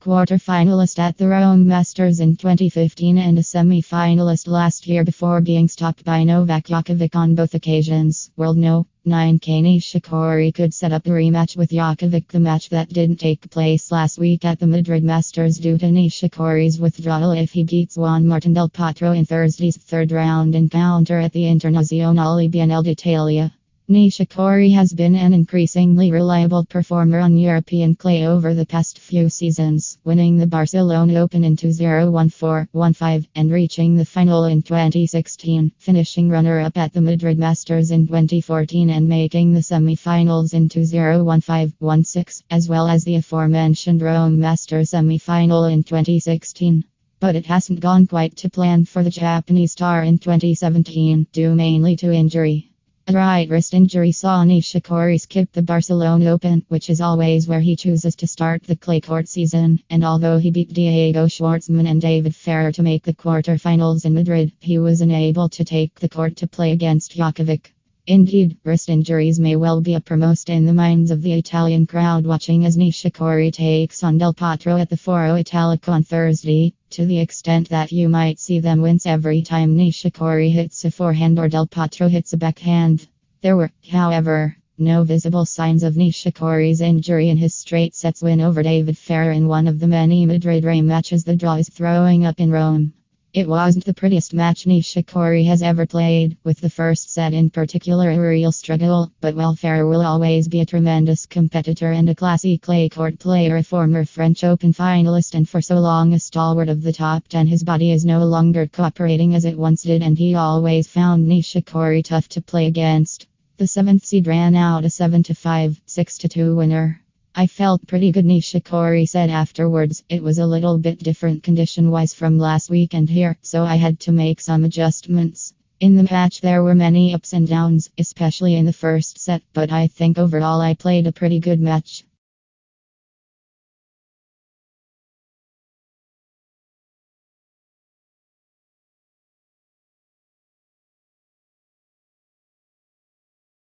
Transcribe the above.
quarter-finalist at the Rome Masters in 2015 and a semi-finalist last year before being stopped by Novak Djokovic on both occasions. World No. 9 Kei Nishikori could set up a rematch with Djokovic, the match that didn't take place last week at the Madrid Masters due to Nishikori's withdrawal if he beats Juan Del Potro in Thursday's third round encounter at the Internazionale Biennale d'Italia. Nishikori has been an increasingly reliable performer on European clay over the past few seasons, winning the Barcelona Open in 2014-15 and reaching the final in 2016, finishing runner-up at the Madrid Masters in 2014 and making the semi-finals in 2015-16, as well as the aforementioned Rome Masters semi-final in 2016. But it hasn't gone quite to plan for the Japanese star in 2017, due mainly to injury. A right wrist injury saw Nishikori skip the Barcelona Open, which is always where he chooses to start the clay court season, and although he beat Diego Schwartzman and David Ferrer to make the quarterfinals in Madrid, he was unable to take the court to play against Djokovic. Indeed, wrist injuries may well be uppermost in the minds of the Italian crowd watching as Nishikori takes on Del Potro at the Foro Italico on Thursday, to the extent that you might see them wince every time Nishikori hits a forehand or Del Potro hits a backhand. There were, however, no visible signs of Nishikori's injury in his straight sets win over David Ferrer in one of the many Madrid rematches the draw is throwing up in Rome. It wasn't the prettiest match Nishikori has ever played, with the first set in particular a real struggle, but while Ferrer will always be a tremendous competitor and a classy clay court player, a former French Open finalist and for so long a stalwart of the top 10, his body is no longer cooperating as it once did, and he always found Nishikori tough to play against. The 7th seed ran out a 7-5, 6-2 winner. I felt pretty good, Nishikori said afterwards. It was a little bit different condition-wise from last weekend here, so I had to make some adjustments. In the match there were many ups and downs, especially in the first set, but I think overall I played a pretty good match.